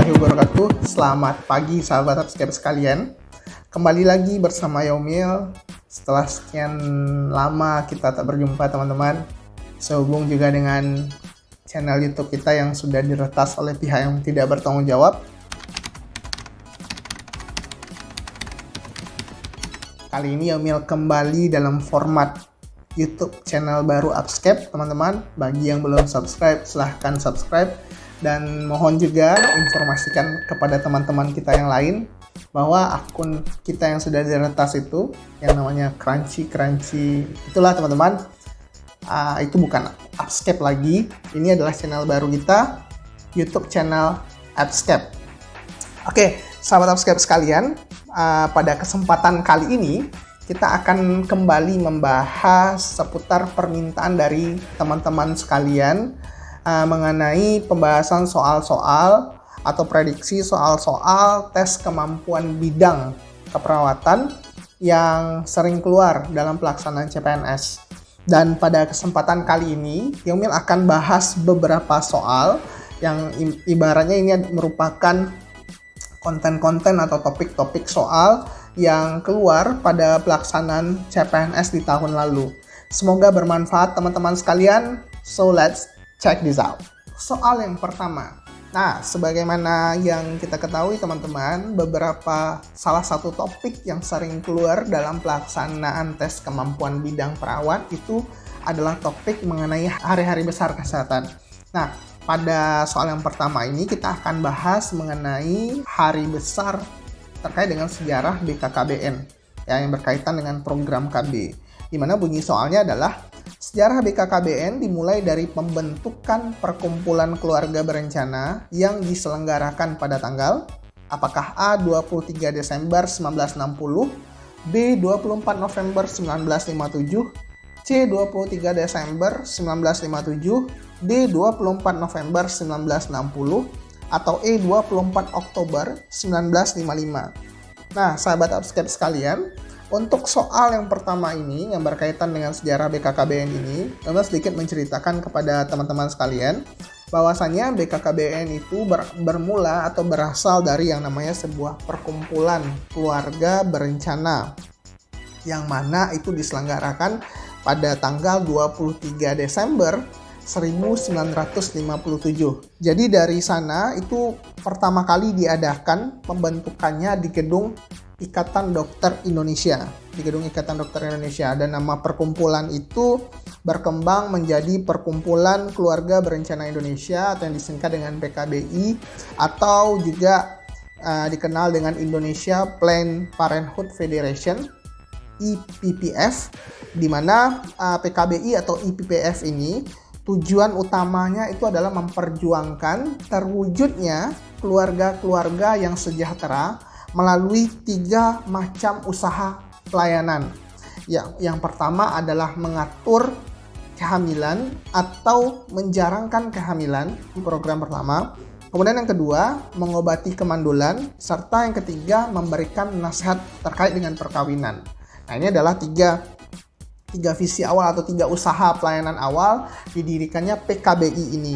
warahmatullahi wabarakatuh. Selamat pagi sahabat subscriber sekalian. Kembali lagi bersama Yaumil. Setelah sekian lama kita tak berjumpa teman-teman, sehubung juga dengan channel YouTube kita yang sudah diretas oleh pihak yang tidak bertanggung jawab. Kali ini Yaumil kembali dalam format YouTube channel baru Upscape, teman-teman. Bagi yang belum subscribe, silahkan subscribe. Dan mohon juga informasikan kepada teman-teman kita yang lain bahwa akun kita yang sudah diretas itu, yang namanya Crunchy, itulah teman-teman, itu bukan Upscape lagi. Ini adalah channel baru kita, YouTube channel Upscape. Oke, sahabat Upscape sekalian, pada kesempatan kali ini kita akan kembali membahas seputar permintaan dari teman-teman sekalian mengenai pembahasan soal-soal atau prediksi soal-soal tes kemampuan bidang keperawatan yang sering keluar dalam pelaksanaan CPNS. Dan pada kesempatan kali ini, Yaumil akan bahas beberapa soal yang ibaratnya ini merupakan konten-konten atau topik-topik soal yang keluar pada pelaksanaan CPNS di tahun lalu. Semoga bermanfaat teman-teman sekalian. So let's check this out. Soal yang pertama. Nah, sebagaimana yang kita ketahui teman-teman, salah satu topik yang sering keluar dalam pelaksanaan tes kemampuan bidang perawat itu adalah topik mengenai hari-hari besar kesehatan. Nah, pada soal yang pertama ini kita akan bahas mengenai hari besar terkait dengan sejarah BKKBN yang berkaitan dengan program KB. Di mana bunyi soalnya adalah sejarah BKKBN dimulai dari pembentukan perkumpulan keluarga berencana yang diselenggarakan pada tanggal apakah A. 23 Desember 1960, B. 24 November 1957, C. 23 Desember 1957, D. 24 November 1960, atau E. 24 Oktober 1955. Nah, sahabat Upscape sekalian, untuk soal yang pertama ini yang berkaitan dengan sejarah BKKBN ini, Yaumil sedikit menceritakan kepada teman-teman sekalian bahwasannya BKKBN itu bermula atau berasal dari yang namanya sebuah perkumpulan keluarga berencana yang mana itu diselenggarakan pada tanggal 23 Desember 1957. Jadi dari sana itu pertama kali diadakan pembentukannya di gedung Ikatan Dokter Indonesia, dan nama perkumpulan itu berkembang menjadi Perkumpulan Keluarga Berencana Indonesia atau yang disingkat dengan PKBI, atau juga dikenal dengan Indonesia Planned Parenthood Federation, IPPF, di mana PKBI atau IPPF ini tujuan utamanya itu adalah memperjuangkan terwujudnya keluarga-keluarga yang sejahtera melalui 3 macam usaha pelayanan. Yang pertama adalah mengatur kehamilan atau menjarangkan kehamilan, program pertama. Kemudian yang kedua, mengobati kemandulan, serta yang ketiga, memberikan nasihat terkait dengan perkawinan. Nah, ini adalah tiga visi awal atau 3 usaha pelayanan awal didirikannya PKBI ini.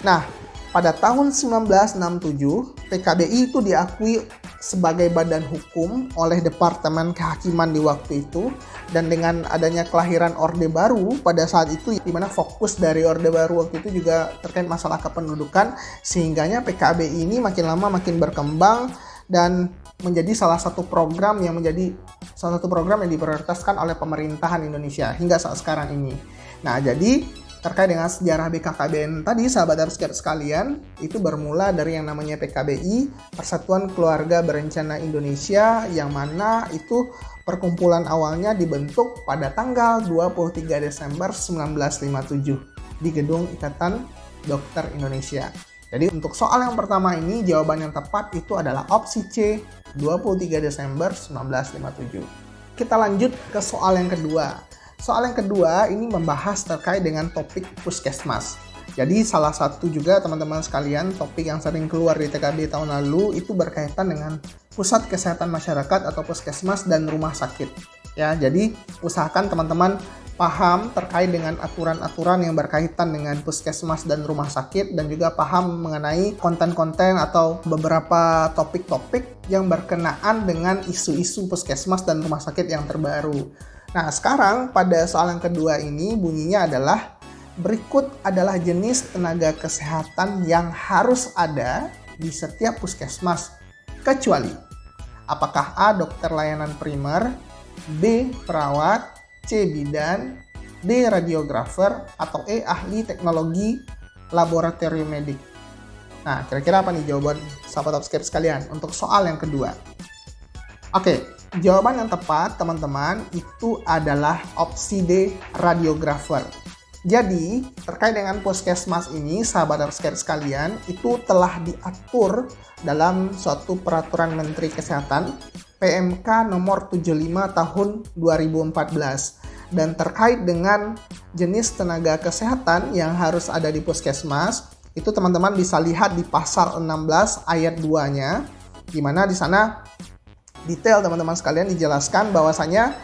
Nah, pada tahun 1967, PKBI itu diakui sebagai badan hukum oleh Departemen Kehakiman di waktu itu, dan dengan adanya kelahiran Orde Baru pada saat itu, di mana fokus dari Orde Baru waktu itu juga terkait masalah kependudukan, sehingganya PKBI ini makin lama makin berkembang dan menjadi salah satu program yang diprioritaskan oleh pemerintahan Indonesia hingga saat sekarang ini. Nah, jadi terkait dengan sejarah BKKBN tadi, sahabat Upscape sekalian, itu bermula dari yang namanya PKBI, Persatuan Keluarga Berencana Indonesia, yang mana itu perkumpulan awalnya dibentuk pada tanggal 23 Desember 1957 di gedung Ikatan Dokter Indonesia. Jadi untuk soal yang pertama ini, jawaban yang tepat itu adalah opsi C, 23 Desember 1957. Kita lanjut ke soal yang kedua. Soal yang kedua ini membahas terkait dengan topik puskesmas. Jadi salah satu juga teman-teman sekalian topik yang sering keluar di TKB tahun lalu itu berkaitan dengan pusat kesehatan masyarakat atau puskesmas dan rumah sakit. Ya, jadi usahakan teman-teman paham terkait dengan aturan-aturan yang berkaitan dengan puskesmas dan rumah sakit, dan juga paham mengenai konten-konten atau beberapa topik-topik yang berkenaan dengan isu-isu puskesmas dan rumah sakit yang terbaru. Nah, sekarang pada soal yang kedua ini bunyinya adalah berikut adalah jenis tenaga kesehatan yang harus ada di setiap puskesmas kecuali apakah A. dokter layanan primer, B. perawat, C. bidan, D. radiografer, atau E. ahli teknologi laboratorium medik. Nah, kira-kira apa nih jawaban sahabat Upscape sekalian untuk soal yang kedua? Oke, jawaban yang tepat teman-teman itu adalah opsi D. radiografer. Jadi, terkait dengan puskesmas ini, sahabat Upscape sekalian, itu telah diatur dalam suatu peraturan Menteri Kesehatan PMK nomor 75 tahun 2014. Dan terkait dengan jenis tenaga kesehatan yang harus ada di puskesmas, itu teman-teman bisa lihat di pasal 16 ayat 2-nya, di mana di sana detail teman-teman sekalian dijelaskan bahwasanya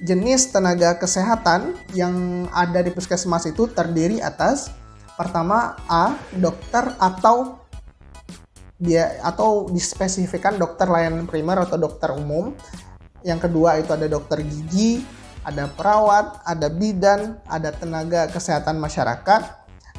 jenis tenaga kesehatan yang ada di puskesmas itu terdiri atas pertama A. dokter atau dispesifikan dokter layanan primer atau dokter umum. Yang kedua itu ada dokter gigi, ada perawat, ada bidan, ada tenaga kesehatan masyarakat,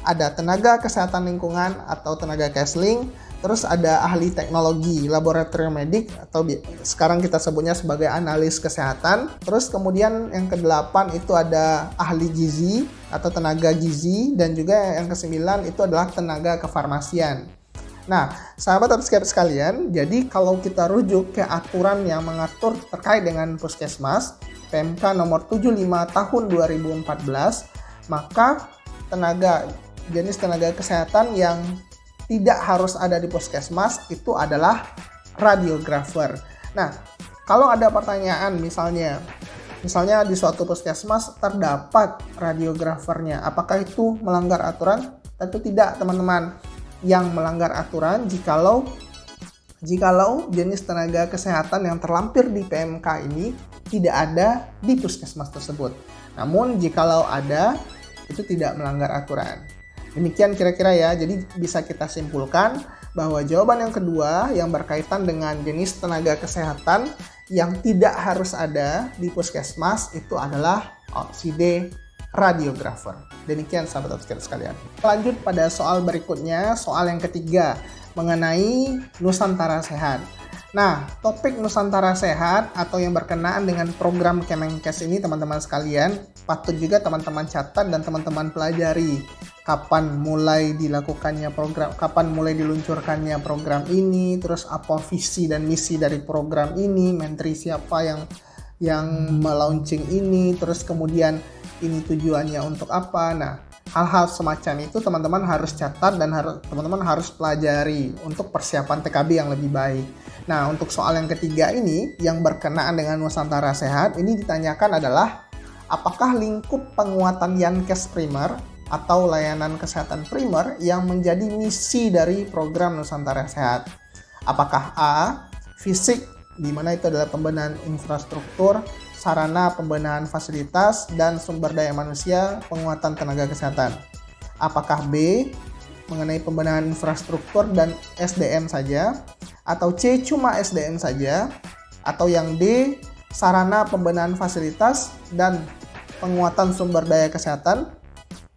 ada tenaga kesehatan lingkungan atau tenaga kesling, terus ada ahli teknologi laboratorium medik atau sekarang kita sebutnya sebagai analis kesehatan. Terus kemudian yang ke-8 itu ada ahli gizi atau tenaga gizi, dan juga yang ke-9 itu adalah tenaga kefarmasian. Nah, sahabat Upscape sekalian, jadi kalau kita rujuk ke aturan yang mengatur terkait dengan puskesmas PMK nomor 75 tahun 2014, maka jenis tenaga kesehatan yang tidak harus ada di puskesmas itu adalah radiografer. Nah, kalau ada pertanyaan misalnya di suatu puskesmas terdapat radiografernya, apakah itu melanggar aturan? Tentu tidak, teman-teman. Yang melanggar aturan jikalau jenis tenaga kesehatan yang terlampir di PMK ini tidak ada di puskesmas tersebut. Namun jikalau ada, itu tidak melanggar aturan. Demikian kira-kira ya, jadi bisa kita simpulkan bahwa jawaban yang kedua yang berkaitan dengan jenis tenaga kesehatan yang tidak harus ada di puskesmas itu adalah opsi D, radiografer. Demikian sahabat Upscape sekalian. Lanjut pada soal berikutnya, soal yang ketiga mengenai Nusantara Sehat. Nah, topik Nusantara Sehat atau yang berkenaan dengan program Kemenkes ini teman-teman sekalian patut juga teman-teman catat dan teman-teman pelajari. Kapan mulai dilakukannya program, kapan mulai diluncurkannya program ini, terus apa visi dan misi dari program ini, menteri siapa yang melaunching ini, terus kemudian ini tujuannya untuk apa. Nah, hal-hal semacam itu teman-teman harus catat dan teman-teman harus pelajari untuk persiapan TKB yang lebih baik. Nah, untuk soal yang ketiga ini yang berkenaan dengan Nusantara Sehat, ini ditanyakan adalah apakah lingkup penguatan Yankes Primer atau layanan kesehatan primer yang menjadi misi dari program Nusantara Sehat. Apakah A, fisik, di mana itu adalah pembenahan infrastruktur, sarana pembenahan fasilitas, dan sumber daya manusia, penguatan tenaga kesehatan. Apakah B, mengenai pembenahan infrastruktur dan SDM saja, atau C, cuma SDM saja, atau yang D, sarana pembenahan fasilitas dan penguatan sumber daya kesehatan,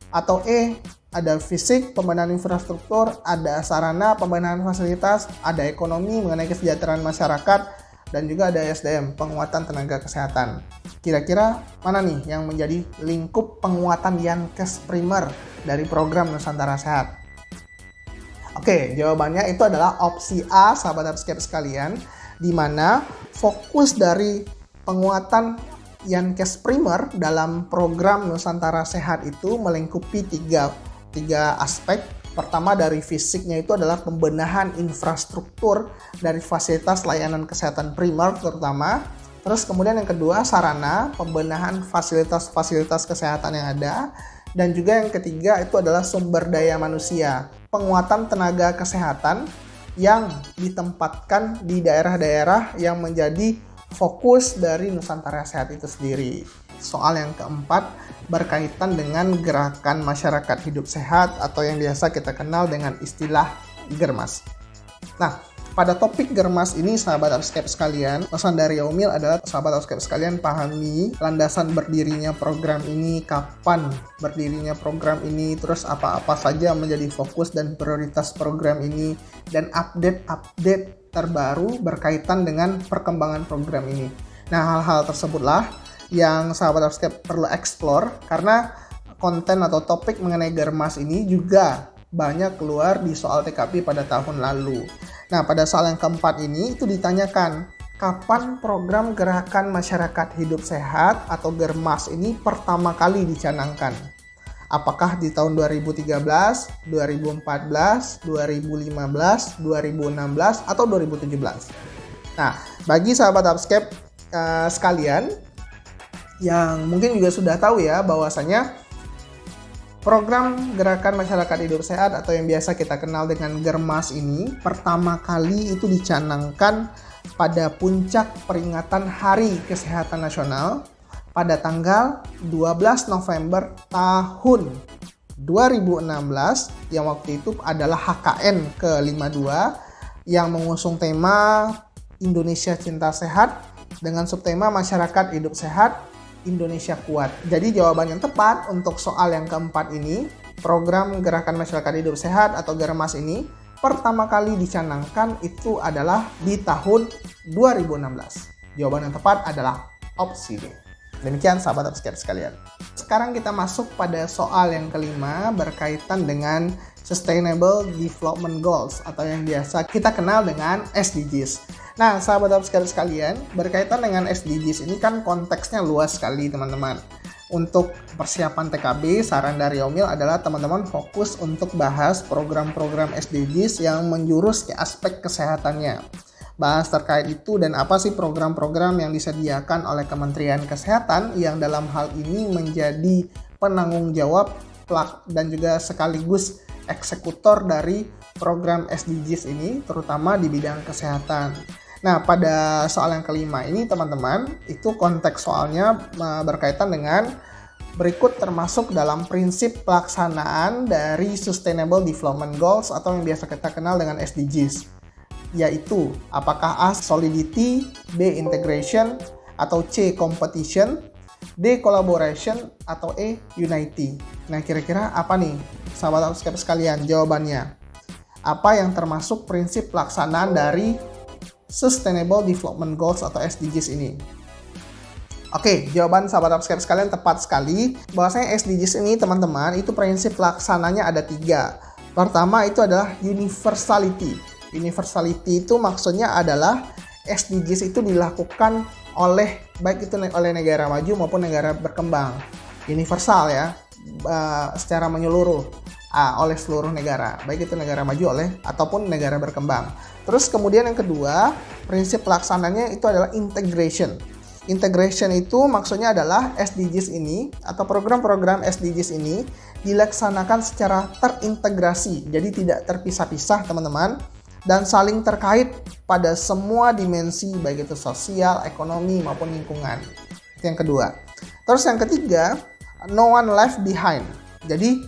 atau E, ada fisik, pembenahan infrastruktur, ada sarana pembenahan fasilitas, ada ekonomi mengenai kesejahteraan masyarakat, dan juga ada SDM, penguatan tenaga kesehatan. Kira-kira mana nih yang menjadi lingkup penguatan Yankes Primer dari program Nusantara Sehat? Oke, jawabannya itu adalah opsi A, sahabat Upscape sekalian, di mana fokus dari penguatan Yankes Primer dalam program Nusantara Sehat itu melingkupi tiga aspek. Pertama, dari fisiknya itu adalah pembenahan infrastruktur dari fasilitas layanan kesehatan primer terutama. Terus kemudian yang kedua, sarana pembenahan fasilitas-fasilitas kesehatan yang ada. Dan juga yang ketiga itu adalah sumber daya manusia, penguatan tenaga kesehatan yang ditempatkan di daerah-daerah yang menjadi fokus dari Nusantara Sehat itu sendiri. Soal yang keempat berkaitan dengan gerakan masyarakat hidup sehat atau yang biasa kita kenal dengan istilah Germas. Nah, pada topik Germas ini, sahabat Upscape sekalian, pesan dari Yaumil adalah sahabat Upscape sekalian pahami landasan berdirinya program ini, kapan berdirinya program ini, terus apa-apa saja menjadi fokus dan prioritas program ini, dan update-update terbaru berkaitan dengan perkembangan program ini. Nah, hal-hal tersebutlah yang sahabat Upscape perlu explore, karena konten atau topik mengenai Germas ini juga banyak keluar di soal TKP pada tahun lalu. Nah, pada soal yang keempat ini itu ditanyakan, kapan program Gerakan Masyarakat Hidup Sehat atau Germas ini pertama kali dicanangkan? Apakah di tahun 2013, 2014, 2015, 2016, atau 2017? Nah, bagi sahabat Upscape sekalian yang mungkin juga sudah tahu ya bahwasanya program Gerakan Masyarakat Hidup Sehat atau yang biasa kita kenal dengan Germas ini pertama kali itu dicanangkan pada puncak peringatan Hari Kesehatan Nasional pada tanggal 12 November tahun 2016 yang waktu itu adalah HKN ke-52 yang mengusung tema Indonesia Cinta Sehat dengan subtema Masyarakat Hidup Sehat Indonesia Kuat. Jadi jawaban yang tepat untuk soal yang keempat ini, program Gerakan Masyarakat Hidup Sehat atau Germas ini pertama kali dicanangkan itu adalah di tahun 2016. Jawaban yang tepat adalah opsi D. Demikian sahabat Upscape sekalian. Sekarang kita masuk pada soal yang kelima berkaitan dengan Sustainable Development Goals atau yang biasa kita kenal dengan SDGs. Nah, sahabat Upscape sekalian, berkaitan dengan SDGs ini kan konteksnya luas sekali teman-teman. Untuk persiapan TKB, saran dari Yaumil adalah teman-teman fokus untuk bahas program-program SDGs yang menjurus ke aspek kesehatannya. Bahas terkait itu dan apa sih program-program yang disediakan oleh Kementerian Kesehatan yang dalam hal ini menjadi penanggung jawab dan juga sekaligus eksekutor dari program SDGs ini, terutama di bidang kesehatan. Nah, pada soal yang kelima ini teman-teman, itu konteks soalnya berkaitan dengan berikut termasuk dalam prinsip pelaksanaan dari Sustainable Development Goals atau yang biasa kita kenal dengan SDGs. Yaitu, apakah A. Solidity, B. Integration, atau C. Competition, D. Collaboration, atau E. Unity. Nah, kira-kira apa nih sahabat Upscape sekalian jawabannya? Apa yang termasuk prinsip pelaksanaan dari Sustainable Development Goals atau SDGs ini? Oke, jawaban sahabat Upscape sekalian tepat sekali. Bahwasanya SDGs ini teman-teman itu prinsip pelaksananya ada 3. Pertama itu adalah universality. Universality itu maksudnya adalah SDGs itu dilakukan oleh baik itu oleh negara maju maupun negara berkembang. Universal ya, secara menyeluruh oleh seluruh negara, baik itu negara maju ataupun negara berkembang. Terus kemudian yang kedua, prinsip pelaksananya itu adalah integration. Integration itu maksudnya adalah SDGs ini atau program-program SDGs ini dilaksanakan secara terintegrasi, jadi tidak terpisah-pisah teman-teman, dan saling terkait pada semua dimensi baik itu sosial, ekonomi maupun lingkungan. Itu yang kedua. Terus yang ketiga, no one left behind. Jadi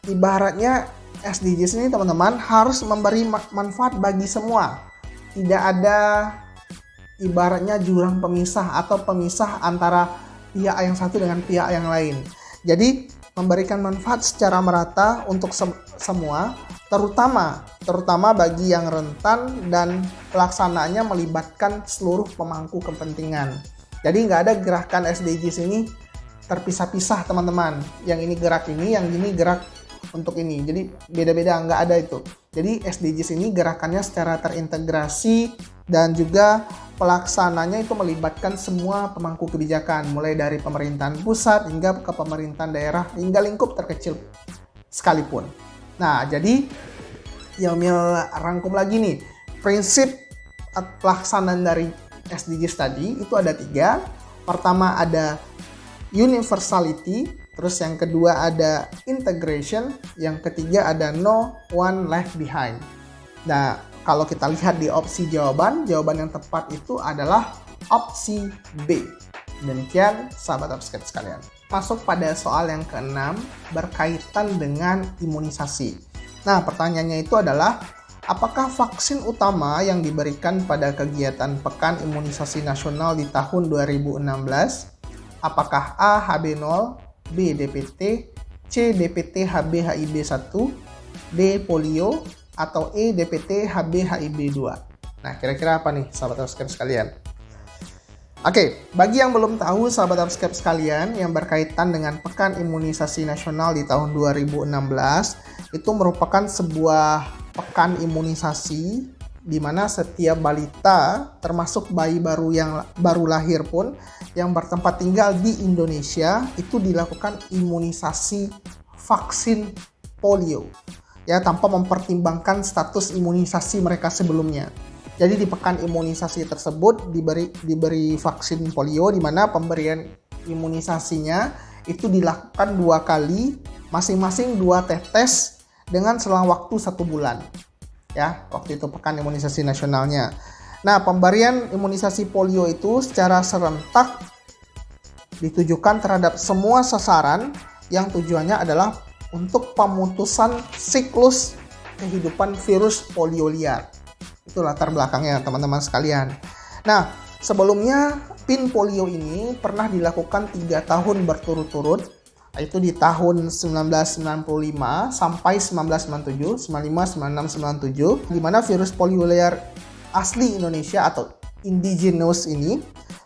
ibaratnya SDGs ini teman-teman harus memberi manfaat bagi semua. Tidak ada ibaratnya jurang pemisah atau pemisah antara pihak yang satu dengan pihak yang lain. Jadi memberikan manfaat secara merata untuk semua, terutama bagi yang rentan dan pelaksanaannya melibatkan seluruh pemangku kepentingan. Jadi nggak ada gerakan SDGs ini terpisah-pisah teman-teman. Yang ini gerak ini, yang ini gerak untuk ini. Jadi beda-beda, nggak ada itu. Jadi SDGs ini gerakannya secara terintegrasi dan juga pelaksananya itu melibatkan semua pemangku kebijakan, mulai dari pemerintahan pusat hingga ke pemerintahan daerah hingga lingkup terkecil sekalipun. Nah, jadi Yaumil rangkum lagi nih, prinsip pelaksanaan dari SDGs tadi itu ada 3. Pertama ada universality, terus yang kedua ada integration, yang ketiga ada no one left behind. Nah, kalau kita lihat di opsi jawaban yang tepat itu adalah opsi B. Demikian sahabat upscape sekalian. Masuk pada soal yang keenam berkaitan dengan imunisasi. Nah, pertanyaannya itu adalah apakah vaksin utama yang diberikan pada kegiatan Pekan Imunisasi Nasional di tahun 2016? Apakah A. HB0, B. DPT, C. DPT HB HIB 1, D. polio, atau E. DPT HB HIB 2? Nah, kira-kira apa nih sahabat upscape sekalian? Oke, bagi yang belum tahu sahabat upscape sekalian, yang berkaitan dengan Pekan Imunisasi Nasional di tahun 2016, itu merupakan sebuah pekan imunisasi di mana setiap balita, termasuk bayi baru yang baru lahir pun, yang bertempat tinggal di Indonesia, itu dilakukan imunisasi vaksin polio, ya, tanpa mempertimbangkan status imunisasi mereka sebelumnya. Jadi di pekan imunisasi tersebut diberi vaksin polio, di mana pemberian imunisasinya itu dilakukan 2 kali, masing-masing 2 tetes dengan selang waktu 1 bulan. Ya, waktu itu pekan imunisasi nasionalnya. Nah, pemberian imunisasi polio itu secara serentak ditujukan terhadap semua sasaran yang tujuannya adalah untuk pemutusan siklus kehidupan virus polio liar. Itu latar belakangnya teman-teman sekalian. Nah, sebelumnya PIN polio ini pernah dilakukan 3 tahun berturut-turut, yaitu di tahun 1995 sampai 1997, 95, 96, 97, di mana virus polio liar asli Indonesia atau indigenous ini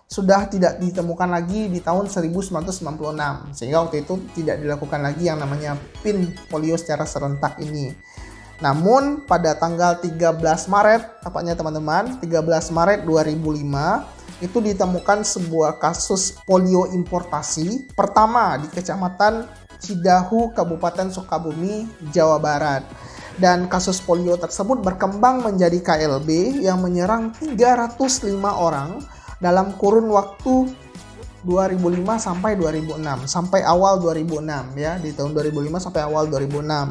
sudah tidak ditemukan lagi di tahun 1996, sehingga waktu itu tidak dilakukan lagi yang namanya PIN polio secara serentak ini. Namun pada tanggal 13 Maret, tepatnya teman-teman, 13 Maret 2005, itu ditemukan sebuah kasus polio importasi pertama di Kecamatan Cidahu, Kabupaten Sukabumi, Jawa Barat. Dan kasus polio tersebut berkembang menjadi KLB yang menyerang 305 orang dalam kurun waktu 2005 sampai 2006, sampai awal 2006 ya, di tahun 2005 sampai awal 2006.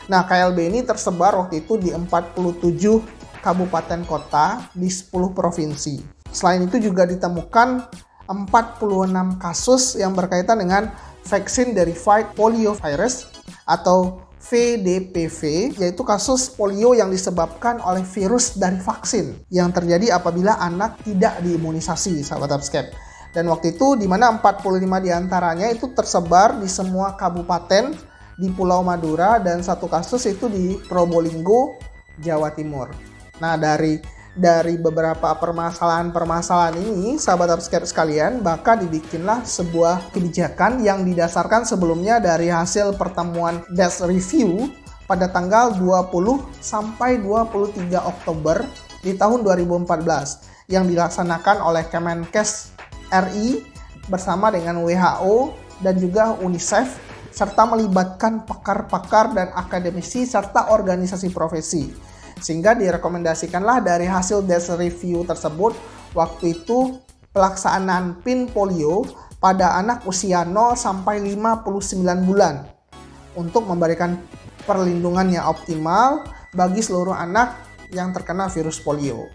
Nah, KLB ini tersebar waktu itu di 47 kabupaten kota di 10 provinsi. Selain itu juga ditemukan 46 kasus yang berkaitan dengan Vaccine Derivative Polio Virus atau VDPV, yaitu kasus polio yang disebabkan oleh virus dari vaksin yang terjadi apabila anak tidak diimunisasi, sahabat upscape. Dan waktu itu di mana 45 diantaranya itu tersebar di semua kabupaten di Pulau Madura, dan 1 kasus itu di Probolinggo, Jawa Timur. Nah, dari beberapa permasalahan ini, sahabat upscape sekalian, maka dibikinlah sebuah kebijakan yang didasarkan sebelumnya dari hasil pertemuan desk review pada tanggal 20 sampai 23 Oktober di tahun 2014 yang dilaksanakan oleh Kemenkes RI bersama dengan WHO dan juga UNICEF, serta melibatkan pakar-pakar dan akademisi serta organisasi profesi. Sehingga direkomendasikanlah dari hasil desk review tersebut waktu itu pelaksanaan PIN polio pada anak usia 0 sampai 59 bulan untuk memberikan perlindungan yang optimal bagi seluruh anak yang terkena virus polio.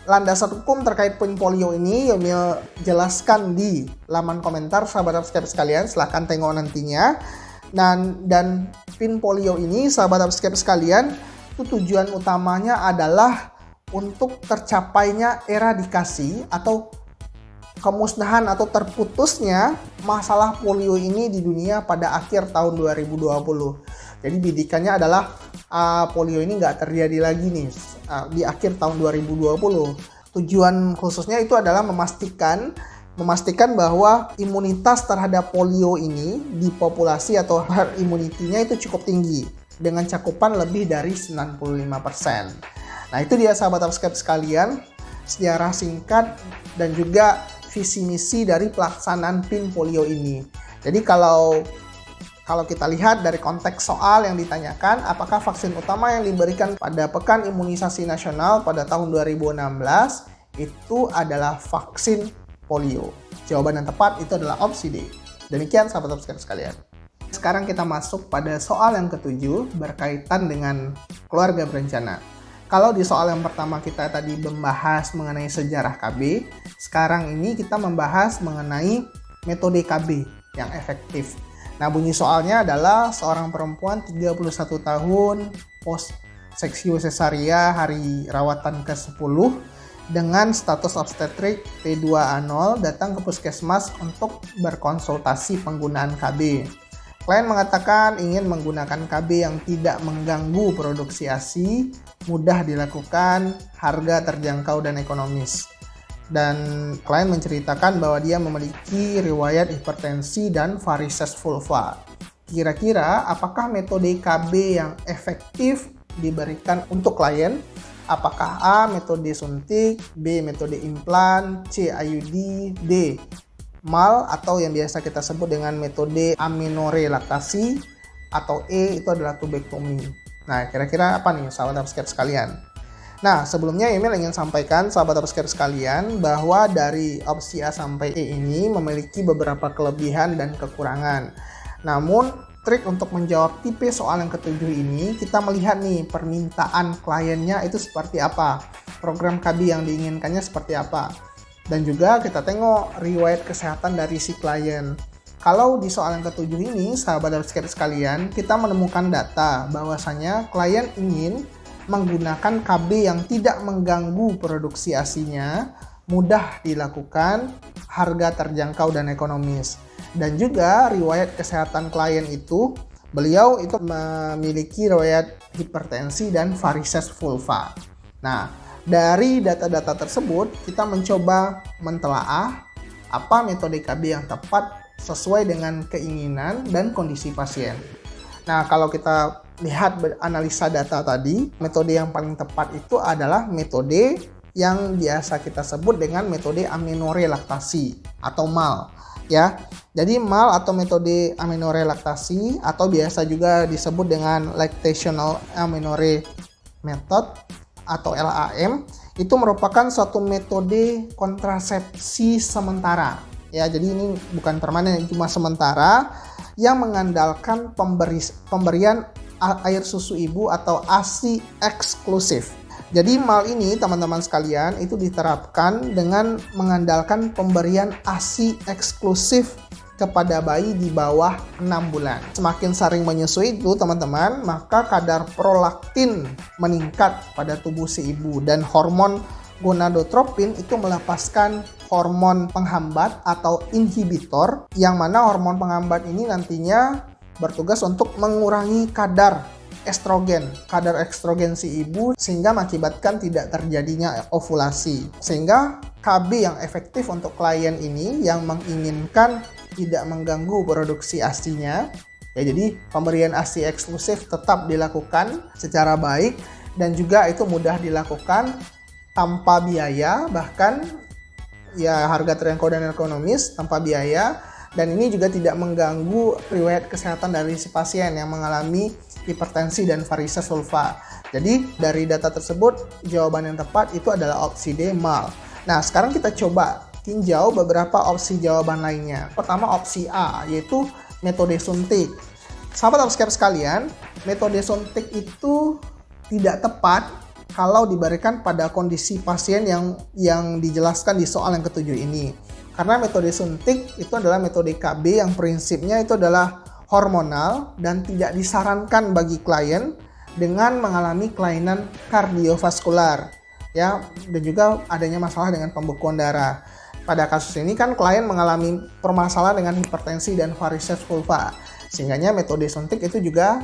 Landasan hukum terkait PIN polio ini Yomil jelaskan di laman komentar sahabat upscape sekalian, silahkan tengok nantinya. Dan PIN polio ini sahabat upscape sekalian, itu tujuan utamanya adalah untuk tercapainya eradikasi atau kemusnahan atau terputusnya masalah polio ini di dunia pada akhir tahun 2020. Jadi bidikannya adalah polio ini nggak terjadi lagi nih di akhir tahun 2020. Tujuan khususnya itu adalah memastikan bahwa imunitas terhadap polio ini di populasi atau herd immunity-nya itu cukup tinggi dengan cakupan lebih dari 95%. Nah, itu dia sahabat upscape sekalian, sejarah singkat dan juga visi misi dari pelaksanaan PIN polio ini. Jadi kalau kita lihat dari konteks soal yang ditanyakan, apakah vaksin utama yang diberikan pada Pekan Imunisasi Nasional pada tahun 2016 itu adalah vaksin polio? Jawaban yang tepat itu adalah opsi D. Demikian sahabat upscape sekalian. Sekarang kita masuk pada soal yang ketujuh berkaitan dengan keluarga berencana. Kalau di soal yang pertama kita tadi membahas mengenai sejarah KB, sekarang ini kita membahas mengenai metode KB yang efektif. Nah, bunyi soalnya adalah seorang perempuan 31 tahun, post seksio cesaria, hari rawatan ke-10, dengan status obstetrik P2A0 datang ke puskesmas untuk berkonsultasi penggunaan KB. Klien mengatakan ingin menggunakan KB yang tidak mengganggu produksi ASI, mudah dilakukan, harga terjangkau dan ekonomis. Dan klien menceritakan bahwa dia memiliki riwayat hipertensi dan varises vulva. Kira-kira apakah metode KB yang efektif diberikan untuk klien? Apakah A. metode suntik, B. metode implan, C. IUD, D. MAL atau yang biasa kita sebut dengan metode amenorelaktasi, atau E itu adalah tubektomi. Nah, kira-kira apa nih sahabat upscape sekalian? Nah, sebelumnya Emil ingin sampaikan sahabat upscape sekalian bahwa dari opsi A sampai E ini memiliki beberapa kelebihan dan kekurangan. Namun, trik untuk menjawab tipe soal yang ketujuh ini, kita melihat nih permintaan kliennya itu seperti apa, program KB yang diinginkannya seperti apa. Dan juga kita tengok riwayat kesehatan dari si klien. Kalau di soal yang ketujuh ini, sahabat upscape sekalian, kita menemukan data bahwasanya klien ingin menggunakan KB yang tidak mengganggu produksi ASI-nya, mudah dilakukan, harga terjangkau dan ekonomis. Dan juga riwayat kesehatan klien itu, beliau itu memiliki riwayat hipertensi dan varises vulva. Nah, dari data-data tersebut, kita mencoba mentelaah apa metode KB yang tepat sesuai dengan keinginan dan kondisi pasien. Nah, kalau kita lihat analisa data tadi, metode yang paling tepat itu adalah metode yang biasa kita sebut dengan metode amenorelaktasi atau MAL. Ya, jadi MAL atau metode amenorelaktasi atau biasa juga disebut dengan lactational amenorrhea method atau LAM, itu merupakan suatu metode kontrasepsi sementara. Ya, jadi ini bukan permanen, cuma sementara yang mengandalkan pemberian air susu ibu atau ASI eksklusif. Jadi MAL ini teman-teman sekalian itu diterapkan dengan mengandalkan pemberian ASI eksklusif kepada bayi di bawah 6 bulan. Semakin sering menyusui itu teman-teman, maka kadar prolaktin meningkat pada tubuh si ibu dan hormon gonadotropin itu melepaskan hormon penghambat atau inhibitor, yang mana hormon penghambat ini nantinya bertugas untuk mengurangi kadar estrogen si ibu sehingga mengakibatkan tidak terjadinya ovulasi. Sehingga KB yang efektif untuk klien ini yang menginginkan tidak mengganggu produksi ASI-nya, ya, jadi pemberian ASI eksklusif tetap dilakukan secara baik dan juga itu mudah dilakukan tanpa biaya, bahkan ya harga terjangkau dan ekonomis tanpa biaya, dan ini juga tidak mengganggu riwayat kesehatan dari si pasien yang mengalami hipertensi dan varises vulva. Jadi dari data tersebut jawaban yang tepat itu adalah opsi D, MAL. Nah, sekarang kita coba tinjau beberapa opsi jawaban lainnya. Pertama opsi A, yaitu metode suntik. Sahabat upscape sekalian, metode suntik itu tidak tepat kalau diberikan pada kondisi pasien yang dijelaskan di soal yang ketujuh ini. Karena metode suntik itu adalah metode KB yang prinsipnya itu adalah hormonal dan tidak disarankan bagi klien dengan mengalami kelainan kardiovaskular, ya, dan juga adanya masalah dengan pembekuan darah. Pada kasus ini kan klien mengalami permasalahan dengan hipertensi dan varises vulva, sehingga metode suntik itu juga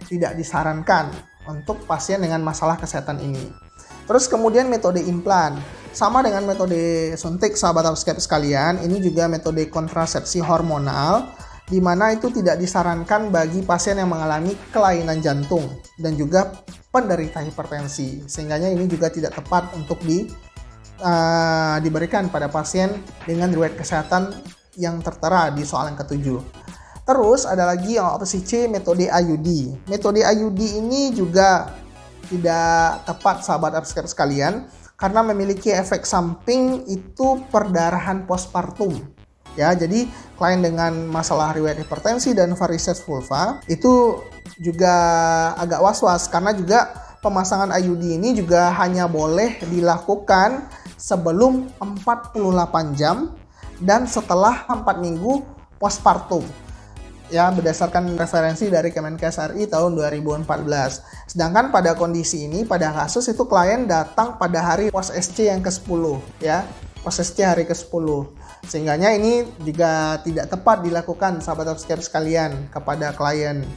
tidak disarankan untuk pasien dengan masalah kesehatan ini. Terus kemudian metode implan, sama dengan metode suntik sahabat upscape sekalian, ini juga metode kontrasepsi hormonal, di mana itu tidak disarankan bagi pasien yang mengalami kelainan jantung dan juga penderita hipertensi, sehingga ini juga tidak tepat untuk diberikan pada pasien dengan riwayat kesehatan yang tertera di soal yang ketujuh. Terus ada lagi yang opsi C, metode IUD. Metode IUD ini juga tidak tepat sahabat upscape sekalian karena memiliki efek samping itu perdarahan postpartum. Ya, jadi klien dengan masalah riwayat hipertensi dan varises vulva itu juga agak was-was karena juga pemasangan IUD ini juga hanya boleh dilakukan sebelum 48 jam dan setelah 4 minggu postpartum. Ya, berdasarkan referensi dari Kemenkes RI tahun 2014. Sedangkan pada kondisi ini, pada kasus itu klien datang pada hari pos SC yang ke-10, ya. Pos SC hari ke-10. Sehingganya ini juga tidak tepat dilakukan, sahabat Upscape sekalian, kepada klien.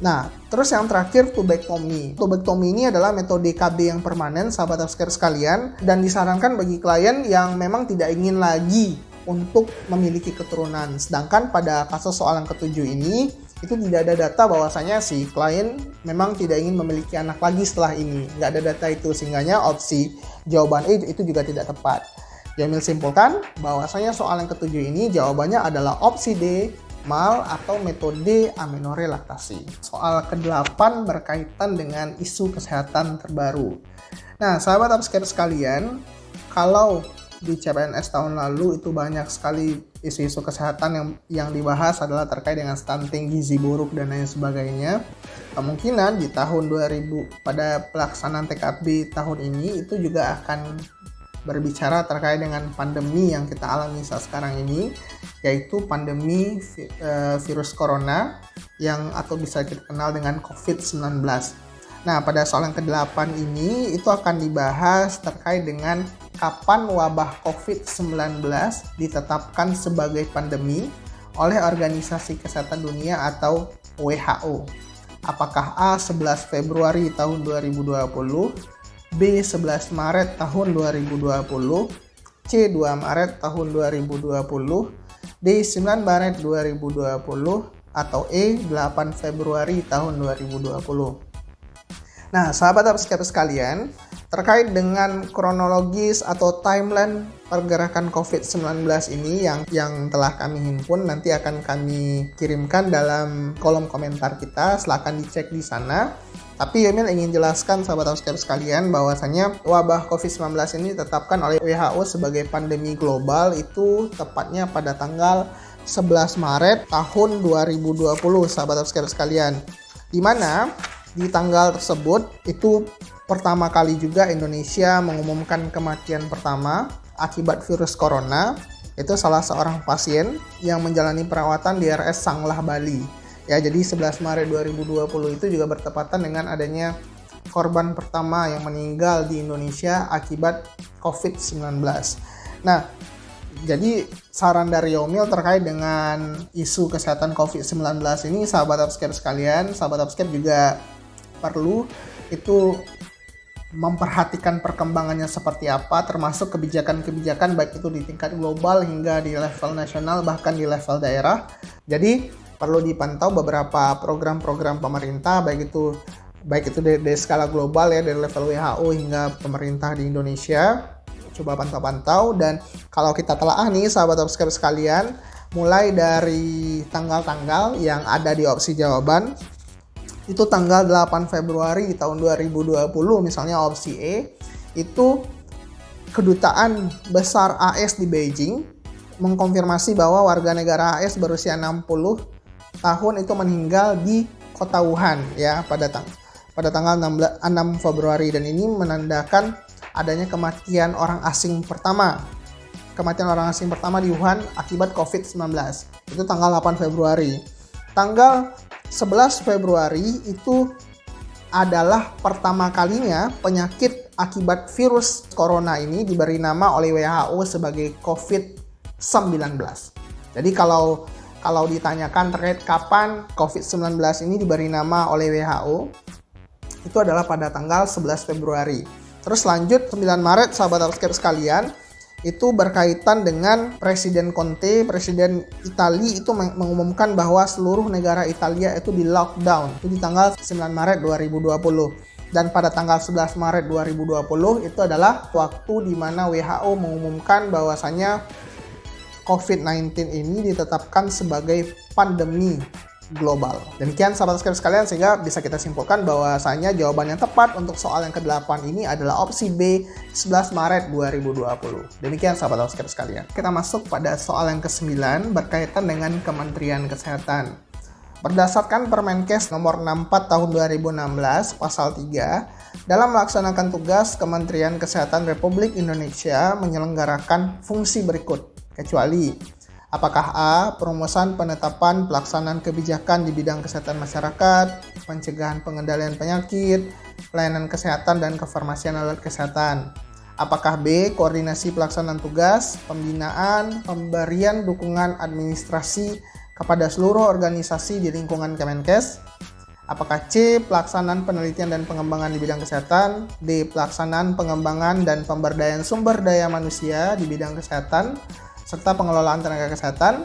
Nah, terus yang terakhir, tubektomi. Tubektomi ini adalah metode KB yang permanen, sahabat Upscape sekalian, dan disarankan bagi klien yang memang tidak ingin lagi untuk memiliki keturunan. Sedangkan pada kasus soal yang ke-7 ini, itu tidak ada data bahwasanya si klien memang tidak ingin memiliki anak lagi setelah ini. Nggak ada data itu, sehingganya opsi jawaban A itu juga tidak tepat. Jamil simpulkan bahwasanya soal yang ke-7 ini jawabannya adalah opsi D, mal atau metode aminorelaktasi. Soal ke-8 berkaitan dengan isu kesehatan terbaru. Nah, sahabat Upscape sekalian, kalau di CPNS tahun lalu itu banyak sekali isu-isu kesehatan yang dibahas adalah terkait dengan stunting, gizi buruk, dan lain sebagainya. Kemungkinan di tahun 2000 pada pelaksanaan TKB tahun ini itu juga akan berbicara terkait dengan pandemi yang kita alami saat sekarang ini, yaitu pandemi virus corona yang atau bisa kita kenal dengan COVID-19. Nah, pada soal yang ke-8 ini itu akan dibahas terkait dengan kapan wabah COVID-19 ditetapkan sebagai pandemi oleh Organisasi Kesehatan Dunia atau WHO. Apakah A 11 Februari tahun 2020, B 11 Maret tahun 2020, C 2 Maret tahun 2020, D 9 Maret 2020, atau E 8 Februari tahun 2020. Nah, sahabat Upscape sekalian, terkait dengan kronologis atau timeline pergerakan COVID-19 ini yang telah kami himpun, nanti akan kami kirimkan dalam kolom komentar kita, silakan dicek di sana. Tapi Yomil ingin jelaskan sahabat Upscape sekalian bahwasanya wabah COVID-19 ini ditetapkan oleh WHO sebagai pandemi global itu tepatnya pada tanggal 11 Maret tahun 2020 sahabat Upscape sekalian. Di mana di tanggal tersebut itu pertama kali juga Indonesia mengumumkan kematian pertama akibat virus corona. Itu salah seorang pasien yang menjalani perawatan di RS Sanglah Bali. Ya, jadi 11 Maret 2020 itu juga bertepatan dengan adanya korban pertama yang meninggal di Indonesia akibat COVID-19. Nah, jadi saran dari Yomil terkait dengan isu kesehatan COVID-19 ini, sahabat Upscape sekalian, sahabat Upscape juga perlu itu memperhatikan perkembangannya seperti apa, termasuk kebijakan-kebijakan baik itu di tingkat global hingga di level nasional bahkan di level daerah. Jadi perlu dipantau beberapa program-program pemerintah baik itu dari skala global ya, dari level WHO hingga pemerintah di Indonesia. Coba pantau-pantau, dan kalau kita telaah nih sahabat Upscape sekalian, mulai dari tanggal-tanggal yang ada di opsi jawaban, itu tanggal 8 Februari tahun 2020 misalnya opsi E, itu Kedutaan Besar AS di Beijing mengkonfirmasi bahwa warga negara AS berusia 60 tahun itu meninggal di kota Wuhan ya pada tanggal 6 Februari, dan ini menandakan adanya kematian orang asing pertama. Kematian orang asing pertama di Wuhan akibat COVID-19. Itu tanggal 8 Februari. Tanggal 11 Februari itu adalah pertama kalinya penyakit akibat virus corona ini diberi nama oleh WHO sebagai COVID-19. Jadi kalau ditanyakan terkait kapan COVID-19 ini diberi nama oleh WHO, itu adalah pada tanggal 11 Februari. Terus lanjut 9 Maret sahabat Upscape sekalian, itu berkaitan dengan Presiden Conte, Presiden Italia itu mengumumkan bahwa seluruh negara Italia itu di lockdown. Itu di tanggal 9 Maret 2020. Dan pada tanggal 11 Maret 2020 itu adalah waktu di mana WHO mengumumkan bahwasanya COVID-19 ini ditetapkan sebagai pandemi global. Demikian sahabat Upscape sekalian, sehingga bisa kita simpulkan bahwasanya jawaban yang tepat untuk soal yang ke-8 ini adalah opsi B 11 Maret 2020. Demikian sahabat Upscape sekalian. Kita masuk pada soal yang ke-9 berkaitan dengan Kementerian Kesehatan. Berdasarkan Permenkes nomor 64 tahun 2016 pasal 3, Dalam melaksanakan tugas, Kementerian Kesehatan Republik Indonesia menyelenggarakan fungsi berikut, kecuali apakah A. Perumusan, penetapan, pelaksanaan kebijakan di bidang kesehatan masyarakat, pencegahan pengendalian penyakit, pelayanan kesehatan dan kefarmasian alat kesehatan. Apakah B. Koordinasi pelaksanaan tugas, pembinaan, pemberian dukungan administrasi kepada seluruh organisasi di lingkungan Kemenkes. Apakah C. Pelaksanaan penelitian dan pengembangan di bidang kesehatan. D. Pelaksanaan pengembangan dan pemberdayaan sumber daya manusia di bidang kesehatan serta pengelolaan tenaga kesehatan.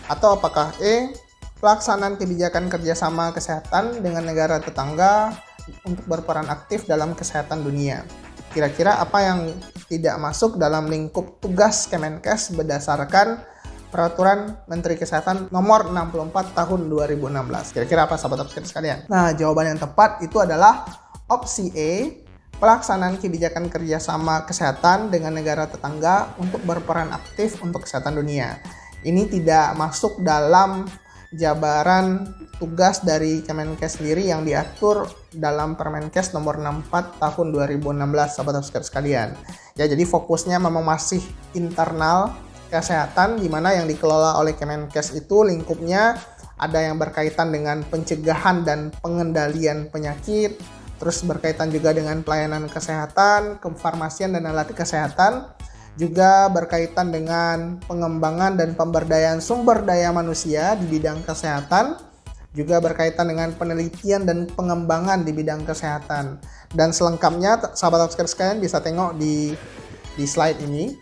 Atau apakah E. Pelaksanaan kebijakan kerjasama kesehatan dengan negara tetangga untuk berperan aktif dalam kesehatan dunia. Kira-kira apa yang tidak masuk dalam lingkup tugas Kemenkes berdasarkan Peraturan Menteri Kesehatan Nomor 64 Tahun 2016. Kira-kira apa sahabat upscape sekalian? Nah, jawaban yang tepat itu adalah opsi E, pelaksanaan kebijakan kerjasama kesehatan dengan negara tetangga untuk berperan aktif untuk kesehatan dunia. Ini tidak masuk dalam jabaran tugas dari Kemenkes sendiri yang diatur dalam Permenkes nomor 64 tahun 2016, sahabat subscribe sekalian. Ya, jadi fokusnya memang masih internal kesehatan, di mana yang dikelola oleh Kemenkes itu lingkupnya ada yang berkaitan dengan pencegahan dan pengendalian penyakit, terus berkaitan juga dengan pelayanan kesehatan, kefarmasian dan alat kesehatan, juga berkaitan dengan pengembangan dan pemberdayaan sumber daya manusia di bidang kesehatan, juga berkaitan dengan penelitian dan pengembangan di bidang kesehatan. Dan selengkapnya sahabat subscribe sekalian bisa tengok di slide ini.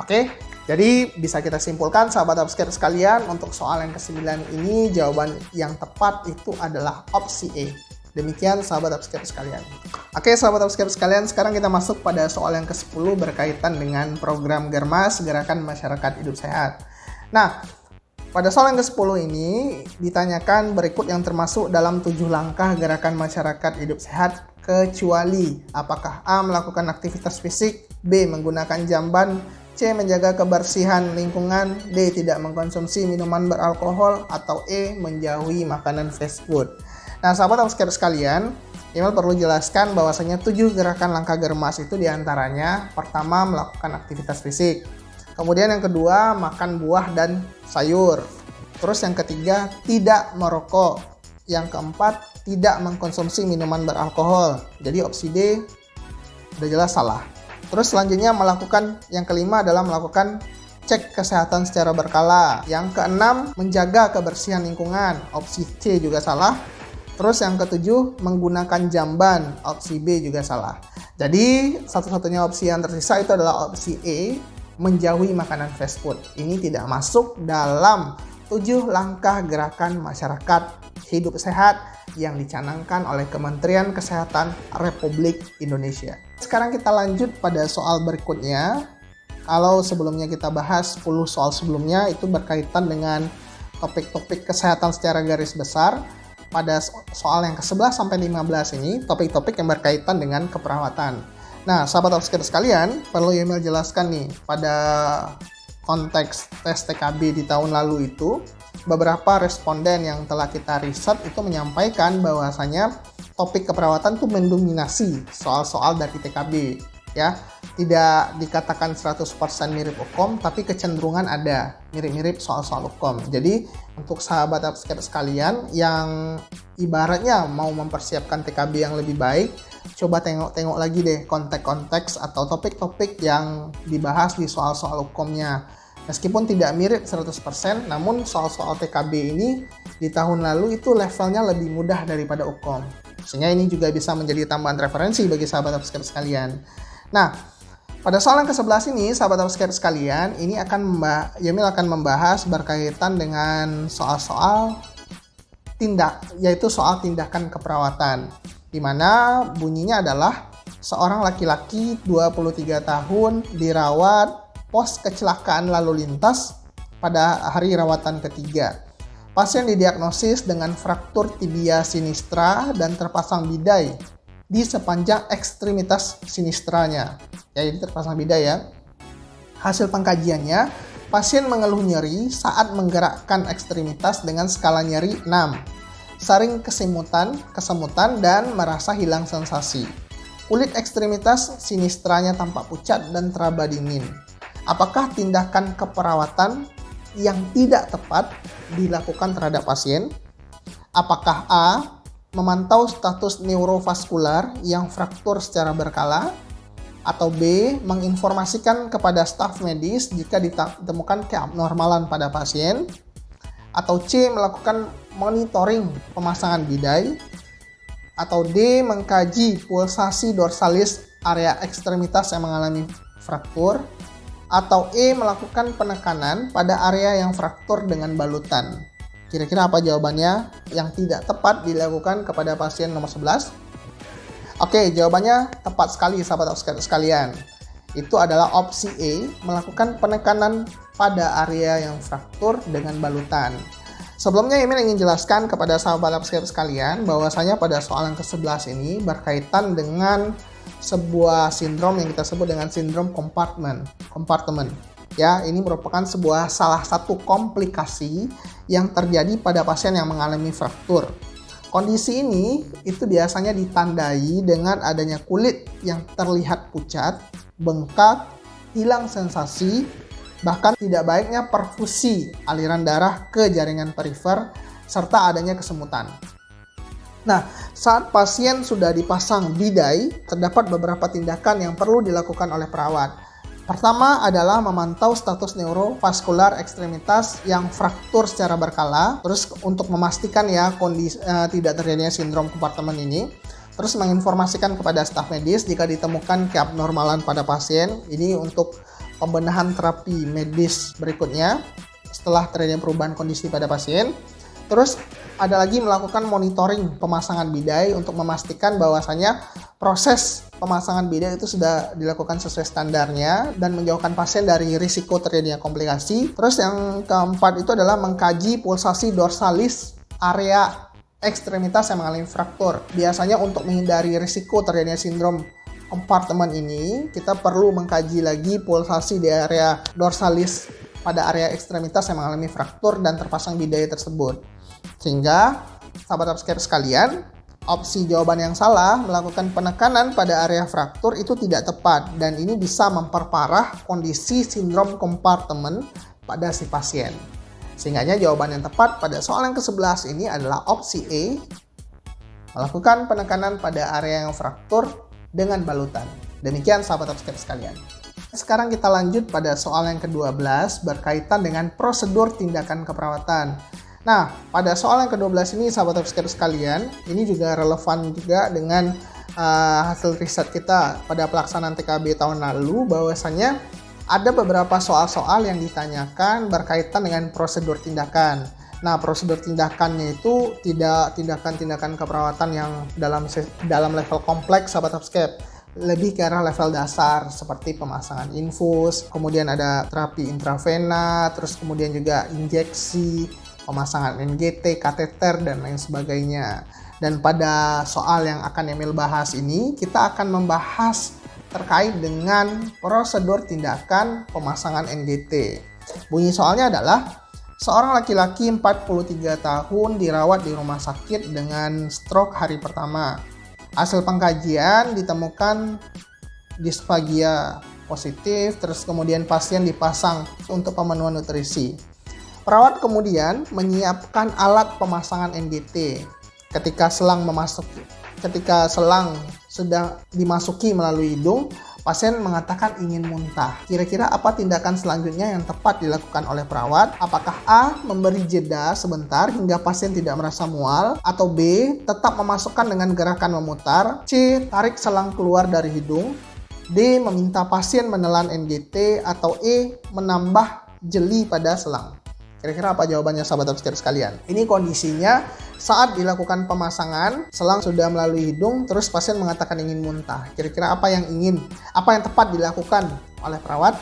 Oke, jadi bisa kita simpulkan sahabat subscribe sekalian, untuk soal yang ke-9 ini jawaban yang tepat itu adalah opsi E. Demikian sahabat subscribe sekalian. Oke sahabat subscribe sekalian, sekarang kita masuk pada soal yang ke-10 berkaitan dengan program Germas, Gerakan Masyarakat Hidup Sehat. Nah, pada soal yang ke-10 ini ditanyakan berikut yang termasuk dalam 7 langkah Gerakan Masyarakat Hidup Sehat, kecuali apakah A. Melakukan aktivitas fisik, B. Menggunakan jamban, C. Menjaga kebersihan lingkungan, D. Tidak mengkonsumsi minuman beralkohol, atau E. Menjauhi makanan fast food. Nah, sahabat subscribe sekalian, Email perlu jelaskan bahwasanya 7 gerakan langkah Germas itu diantaranya pertama melakukan aktivitas fisik, kemudian yang kedua makan buah dan sayur, terus yang ketiga tidak merokok, yang keempat tidak mengkonsumsi minuman beralkohol. Jadi opsi D udah jelas salah. Terus selanjutnya melakukan yang kelima adalah melakukan cek kesehatan secara berkala. Yang keenam menjaga kebersihan lingkungan, opsi C juga salah. Terus yang ketujuh menggunakan jamban, opsi B juga salah. Jadi satu-satunya opsi yang tersisa itu adalah opsi E, menjauhi makanan fast food. Ini tidak masuk dalam 7 langkah gerakan masyarakat hidup sehat yang dicanangkan oleh Kementerian Kesehatan Republik Indonesia. Sekarang kita lanjut pada soal berikutnya. Kalau sebelumnya kita bahas 10 soal sebelumnya itu berkaitan dengan topik-topik kesehatan secara garis besar. Pada soal yang ke-11 sampai 15 ini topik-topik yang berkaitan dengan keperawatan. Nah, sahabat subscriber sekalian, perlu Email jelaskan nih, pada konteks tes TKB di tahun lalu itu, beberapa responden yang telah kita riset itu menyampaikan bahwasanya topik keperawatan itu mendominasi soal-soal dari TKB, ya. Tidak dikatakan 100% mirip UKOM, tapi kecenderungan ada mirip-mirip soal-soal UKOM. Jadi untuk sahabat subscriber sekalian yang ibaratnya mau mempersiapkan TKB yang lebih baik, coba tengok-tengok lagi deh konteks-konteks atau topik-topik yang dibahas di soal-soal UKOM-nya. Meskipun tidak mirip 100%, namun soal-soal TKB ini di tahun lalu itu levelnya lebih mudah daripada UKOM. Sehingga ini juga bisa menjadi tambahan referensi bagi sahabat subscriber sekalian. Nah, pada soal yang ke-11 ini, sahabat subscriber sekalian, ini Email akan membahas berkaitan dengan soal-soal yaitu soal tindakan keperawatan, di mana bunyinya adalah seorang laki-laki 23 tahun dirawat pos kecelakaan lalu lintas pada hari rawatan ketiga. Pasien didiagnosis dengan fraktur tibia sinistra dan terpasang bidai di sepanjang ekstremitas sinistranya. Ya, jadi terpasang bidai ya. Hasil pengkajiannya, pasien mengeluh nyeri saat menggerakkan ekstremitas dengan skala nyeri 6. sering kesemutan, dan merasa hilang sensasi. Kulit ekstremitas sinistranya tampak pucat dan teraba dingin. Apakah tindakan keperawatan yang tidak tepat dilakukan terhadap pasien? Apakah A. memantau status neurovaskular yang fraktur secara berkala, atau B. menginformasikan kepada staf medis jika ditemukan keabnormalan pada pasien, atau C. melakukan monitoring pemasangan bidai, atau D. mengkaji pulsasi dorsalis area ekstremitas yang mengalami fraktur, atau E. melakukan penekanan pada area yang fraktur dengan balutan. Kira-kira apa jawabannya yang tidak tepat dilakukan kepada pasien nomor 11? Oke, jawabannya tepat sekali sahabat sekalian. Itu adalah opsi E, melakukan penekanan pada area yang fraktur dengan balutan. Sebelumnya Emil ingin jelaskan kepada sahabat sekalian bahwasanya pada soal yang ke-11 ini berkaitan dengan sebuah sindrom yang kita sebut dengan sindrom kompartemen. Ya, ini merupakan salah satu komplikasi yang terjadi pada pasien yang mengalami fraktur. Kondisi ini itu biasanya ditandai dengan adanya kulit yang terlihat pucat, bengkak, hilang sensasi, bahkan tidak baiknya perfusi aliran darah ke jaringan perifer, serta adanya kesemutan. Nah, saat pasien sudah dipasang bidai, terdapat beberapa tindakan yang perlu dilakukan oleh perawat. Pertama adalah memantau status neurovaskular ekstremitas yang fraktur secara berkala, terus untuk memastikan ya kondisi tidak terjadinya sindrom kompartemen ini. Terus menginformasikan kepada staf medis jika ditemukan keabnormalan pada pasien. Ini untuk pembenahan terapi medis berikutnya setelah terjadinya perubahan kondisi pada pasien. Terus ada lagi melakukan monitoring pemasangan bidai untuk memastikan bahwasanya proses pemasangan bidai itu sudah dilakukan sesuai standarnya dan menjauhkan pasien dari risiko terjadinya komplikasi. Terus yang keempat itu adalah mengkaji pulsasi dorsalis area ekstremitas yang mengalami fraktur. Biasanya untuk menghindari risiko terjadinya sindrom kompartemen ini, kita perlu mengkaji lagi pulsasi di area dorsalis pada area ekstremitas yang mengalami fraktur dan terpasang bidai tersebut. Sehingga sahabat subscriber sekalian, opsi jawaban yang salah melakukan penekanan pada area fraktur itu tidak tepat dan ini bisa memperparah kondisi sindrom kompartemen pada si pasien. Sehingga jawaban yang tepat pada soal yang ke-11 ini adalah opsi E, melakukan penekanan pada area yang fraktur dengan balutan. Demikian sahabat subscriber sekalian. Sekarang kita lanjut pada soal yang ke-12 berkaitan dengan prosedur tindakan keperawatan. Nah, pada soal yang ke-12 ini sahabat subscriber sekalian, ini juga relevan juga dengan hasil riset kita pada pelaksanaan TKB tahun lalu, bahwasanya ada beberapa soal-soal yang ditanyakan berkaitan dengan prosedur tindakan. Nah, prosedur tindakannya itu tidak tindakan-tindakan keperawatan yang dalam level kompleks sahabat subscriber, lebih ke arah level dasar seperti pemasangan infus, kemudian ada terapi intravena, terus kemudian juga injeksi, pemasangan NGT, kateter, dan lain sebagainya. Dan pada soal yang akan Emil bahas ini, kita akan membahas terkait dengan prosedur tindakan pemasangan NGT. Bunyi soalnya adalah, seorang laki-laki 43 tahun dirawat di rumah sakit dengan stroke hari pertama. Hasil pengkajian ditemukan disfagia positif, terus kemudian pasien dipasang untuk pemenuhan nutrisi. Perawat kemudian menyiapkan alat pemasangan NGT. Ketika selang sudah dimasuki melalui hidung, pasien mengatakan ingin muntah. Kira-kira apa tindakan selanjutnya yang tepat dilakukan oleh perawat? Apakah A. memberi jeda sebentar hingga pasien tidak merasa mual, atau B. tetap memasukkan dengan gerakan memutar, C. tarik selang keluar dari hidung, D. meminta pasien menelan NGT, atau E. menambah jeli pada selang? Kira-kira apa jawabannya sahabat subscriber sekalian? Ini kondisinya saat dilakukan pemasangan, selang sudah melalui hidung, terus pasien mengatakan ingin muntah. Kira-kira apa yang tepat dilakukan oleh perawat?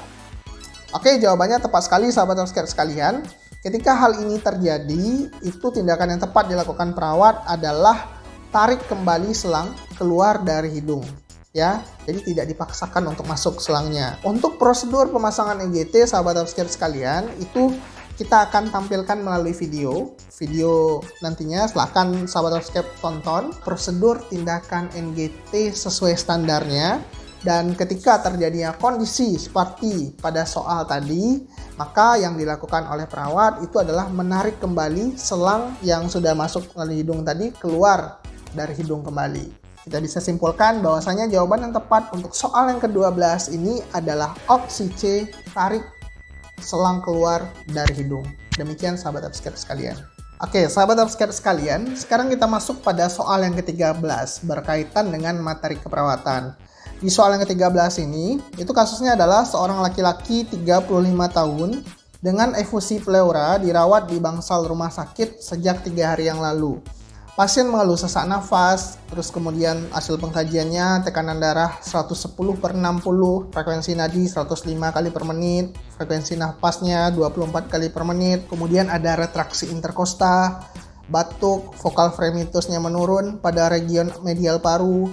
Oke, jawabannya tepat sekali sahabat subscriber sekalian. Ketika hal ini terjadi, itu tindakan yang tepat dilakukan perawat adalah tarik kembali selang keluar dari hidung. Ya, jadi tidak dipaksakan untuk masuk selangnya. Untuk prosedur pemasangan NGT sahabat subscriber sekalian, itu kita akan tampilkan melalui video. Video nantinya silahkan sahabat subscribe tonton prosedur tindakan NGT sesuai standarnya. Dan ketika terjadinya kondisi seperti pada soal tadi, maka yang dilakukan oleh perawat itu adalah menarik kembali selang yang sudah masuk melalui hidung tadi keluar dari hidung kembali. Kita bisa simpulkan bahwasanya jawaban yang tepat untuk soal yang ke-12 ini adalah opsi C, tarik selang keluar dari hidung. Demikian sahabat subscribe sekalian. Oke, sahabat subscribe sekalian, sekarang kita masuk pada soal yang ke-13 berkaitan dengan materi keperawatan. Di soal yang ke-13 ini, itu kasusnya adalah seorang laki-laki 35 tahun dengan efusi pleura dirawat di bangsal rumah sakit sejak 3 hari yang lalu. Pasien mengeluh sesak nafas, terus kemudian hasil pengkajiannya tekanan darah 110/60, frekuensi nadi 105 kali per menit, frekuensi nafasnya 24 kali per menit, kemudian ada retraksi interkosta, batuk, vokal fremitusnya menurun pada region medial paru,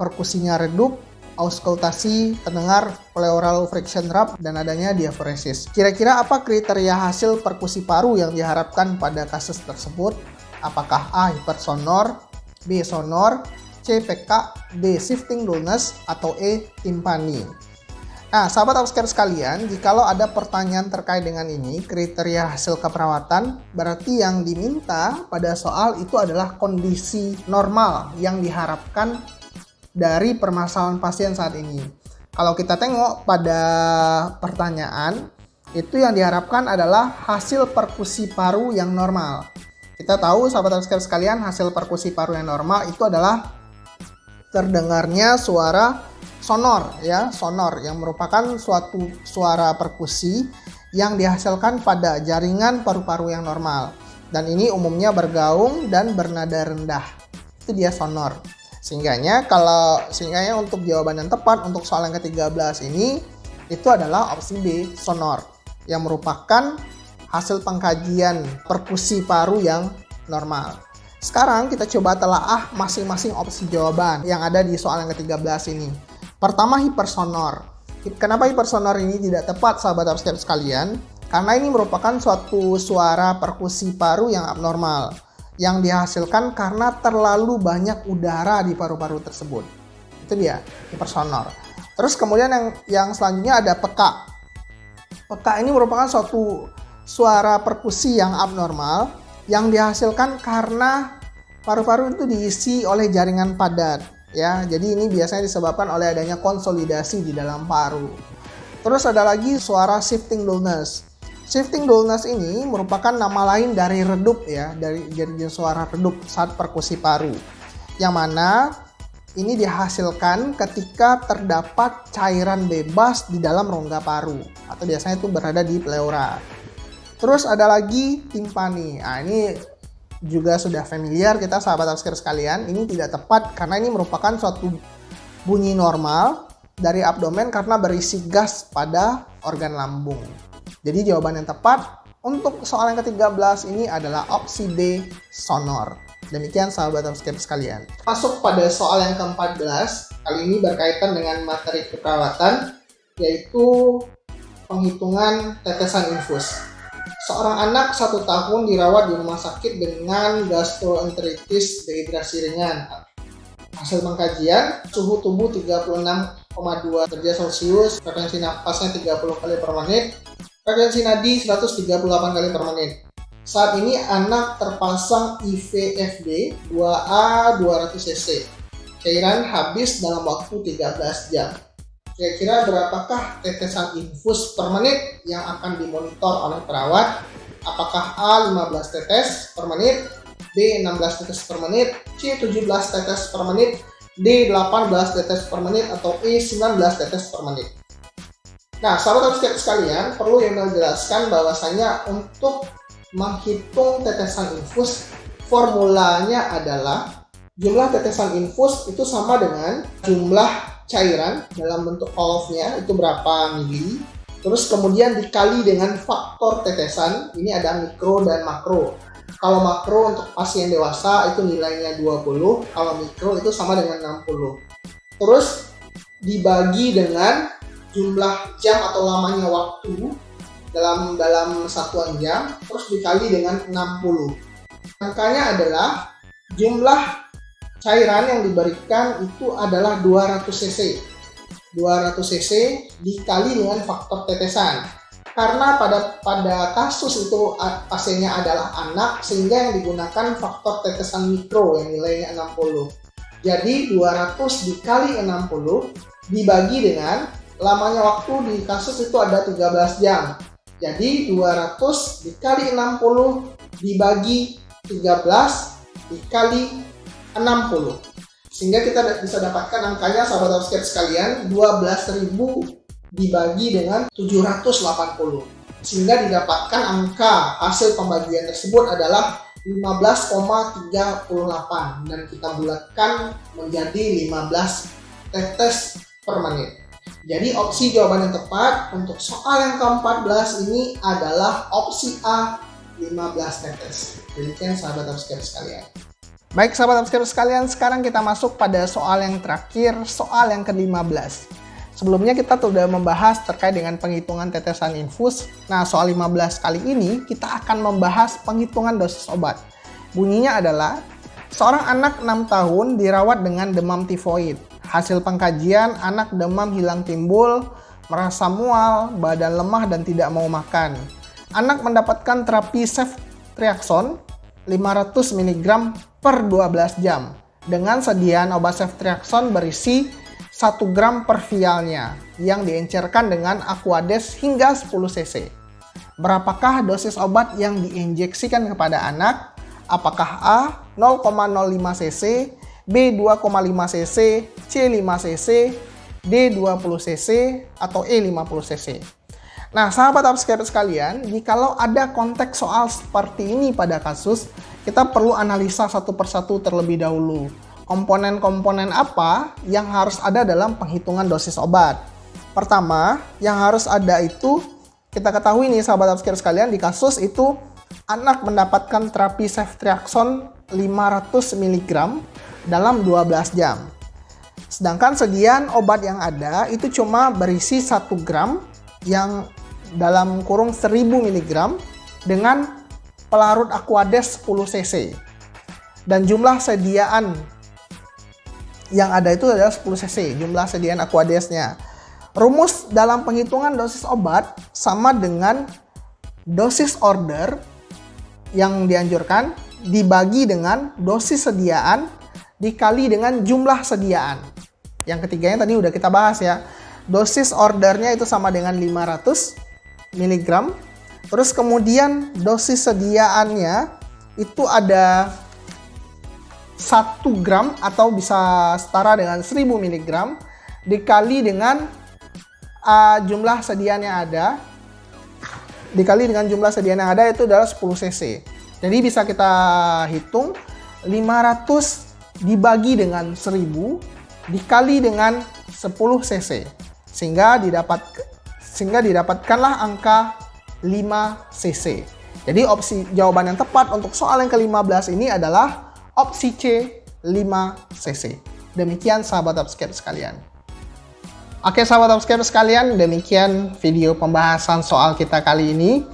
perkusinya redup, auskultasi, terdengar pleural friction rub, dan adanya diaforesis. Kira-kira apa kriteria hasil perkusi paru yang diharapkan pada kasus tersebut? Apakah A. hipersonor, B. sonor, C. peka, D. shifting dullness, atau E. timpani? Nah, sahabat subscribe sekalian, jikalau ada pertanyaan terkait dengan ini, kriteria hasil keperawatan, berarti yang diminta pada soal itu adalah kondisi normal yang diharapkan dari permasalahan pasien saat ini. Kalau kita tengok pada pertanyaan, itu yang diharapkan adalah hasil perkusi paru yang normal. Kita tahu sahabat subscribe sekalian, hasil perkusi paru yang normal itu adalah terdengarnya suara sonor, ya, sonor yang merupakan suatu suara perkusi yang dihasilkan pada jaringan paru-paru yang normal. Dan ini umumnya bergaung dan bernada rendah. Itu dia sonor. Sehingga untuk jawaban yang tepat untuk soal yang ke-13 ini itu adalah opsi B, sonor, yang merupakan hasil pengkajian perkusi paru yang normal. Sekarang kita coba telaah masing-masing opsi jawaban yang ada di soal yang ke-13 ini. Pertama, hipersonor. Kenapa hipersonor ini tidak tepat sahabat subscribe sekalian? Karena ini merupakan suatu suara perkusi paru yang abnormal, yang dihasilkan karena terlalu banyak udara di paru-paru tersebut. Itu dia, hipersonor. Terus kemudian yang selanjutnya ada peka. Peka ini merupakan suatu suara perkusi yang abnormal yang dihasilkan karena paru-paru itu diisi oleh jaringan padat, ya. Jadi ini biasanya disebabkan oleh adanya konsolidasi di dalam paru. Terus ada lagi suara shifting dullness. Shifting dullness ini merupakan nama lain dari redup, ya, dari suara redup saat perkusi paru, yang mana ini dihasilkan ketika terdapat cairan bebas di dalam rongga paru, atau biasanya itu berada di pleura. Terus ada lagi timpani. Nah, ini juga sudah familiar kita sahabat subscribe sekalian. Ini tidak tepat karena ini merupakan suatu bunyi normal dari abdomen karena berisi gas pada organ lambung. Jadi jawaban yang tepat untuk soal yang ke-13 ini adalah opsi D, sonor. Demikian sahabat subscribe sekalian. Masuk pada soal yang ke-14, kali ini berkaitan dengan materi keperawatan, yaitu penghitungan tetesan infus. Seorang anak 1 tahun dirawat di rumah sakit dengan gastroenteritis dehidrasi ringan. Hasil pengkajian, suhu tubuh 36,2 derajat Celcius, frekuensi nafasnya 30 kali per menit, frekuensi nadi 138 kali per menit. Saat ini anak terpasang IVFD 2A 200 cc. Cairan habis dalam waktu 13 jam. Kira-kira berapakah tetesan infus per menit yang akan dimonitor oleh perawat? Apakah A 15 tetes per menit, B 16 tetes per menit, C 17 tetes per menit, D 18 tetes per menit, atau E 19 tetes per menit? Nah, sahabat subscribe sekalian, perlu yang menjelaskan bahwasanya untuk menghitung tetesan infus, formulanya adalah jumlah tetesan infus itu sama dengan jumlah cairan dalam bentuk off-nya itu berapa mili, terus kemudian dikali dengan faktor tetesan, ini ada mikro dan makro. Kalau makro untuk pasien dewasa itu nilainya 20, kalau mikro itu sama dengan 60. Terus dibagi dengan jumlah jam atau lamanya waktu dalam satuan jam, terus dikali dengan 60. Angkanya adalah jumlah cairan yang diberikan itu adalah 200 cc. 200 cc dikali dengan faktor tetesan. Karena pada kasus itu pasiennya adalah anak, sehingga yang digunakan faktor tetesan mikro yang nilainya 60. Jadi 200 dikali 60 dibagi dengan lamanya waktu di kasus itu ada 13 jam. Jadi 200 dikali 60 dibagi 13 dikali 60. Sehingga kita bisa dapatkan angkanya, sahabat upscape sekalian, 12.000 dibagi dengan 780. Sehingga didapatkan angka hasil pembagian tersebut adalah 15,38 dan kita bulatkan menjadi 15 tetes per menit. Jadi opsi jawaban yang tepat untuk soal yang ke-14 ini adalah opsi A, 15 tetes. Demikian sahabat upscape sekalian. Baik sahabat upscape sekalian, sekarang kita masuk pada soal yang terakhir, soal yang ke-15. Sebelumnya kita sudah membahas terkait dengan penghitungan tetesan infus. Nah, soal 15 kali ini kita akan membahas penghitungan dosis obat. Bunyinya adalah, seorang anak 6 tahun dirawat dengan demam tifoid. Hasil pengkajian, anak demam hilang timbul, merasa mual, badan lemah dan tidak mau makan. Anak mendapatkan terapi ceftriaxone 500 mg per 12 jam dengan sediaan obat ceftriaxone berisi 1 gram per vialnya yang diencerkan dengan Aquades hingga 10 cc. Berapakah dosis obat yang diinjeksikan kepada anak? Apakah A 0,05 cc, B 2,5 cc, C 5 cc, D 20 cc, atau E 50 cc. Nah, sahabat upscape sekalian, jikalau ada konteks soal seperti ini pada kasus, kita perlu analisa satu persatu terlebih dahulu. Komponen-komponen apa yang harus ada dalam penghitungan dosis obat? Pertama, yang harus ada itu, kita ketahui nih sahabat upscape sekalian, di kasus itu anak mendapatkan terapi ceftriaxone 500 mg dalam 12 jam. Sedangkan sediaan obat yang ada itu cuma berisi 1 gram yang dalam kurung 1000 mg dengan pelarut Aquades 10 cc. Dan jumlah sediaan yang ada itu adalah 10 cc, jumlah sediaan Aquadesnya. Rumus dalam penghitungan dosis obat sama dengan dosis order yang dianjurkan dibagi dengan dosis sediaan dikali dengan jumlah sediaan. Yang ketiganya tadi udah kita bahas ya. Dosis ordernya itu sama dengan 500 mg. Terus kemudian dosis sediaannya itu ada 1 gram atau bisa setara dengan 1000 mg dikali dengan jumlah sediaan yang ada. Dikali dengan jumlah sediaan yang ada itu adalah 10 cc. Jadi bisa kita hitung 500 dibagi dengan 1000 dikali dengan 10 cc sehingga didapatkanlah angka 5 cc. Jadi opsi jawaban yang tepat untuk soal yang ke-15 ini adalah opsi C, 5 cc. Demikian sahabat upscape sekalian. Oke sahabat upscape sekalian, demikian video pembahasan soal kita kali ini.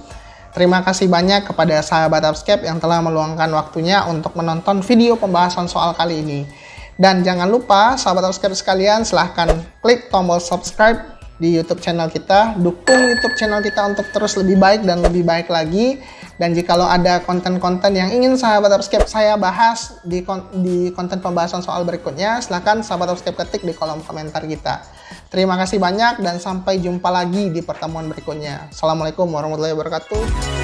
Terima kasih banyak kepada sahabat upscape yang telah meluangkan waktunya untuk menonton video pembahasan soal kali ini. Dan jangan lupa sahabat upscape sekalian, silahkan klik tombol subscribe di YouTube channel kita. Dukung YouTube channel kita untuk terus lebih baik dan lebih baik lagi. Dan jikalau ada konten-konten yang ingin sahabat upscape saya bahas di konten pembahasan soal berikutnya, silahkan sahabat upscape ketik di kolom komentar kita. Terima kasih banyak dan sampai jumpa lagi di pertemuan berikutnya. Assalamualaikum warahmatullahi wabarakatuh.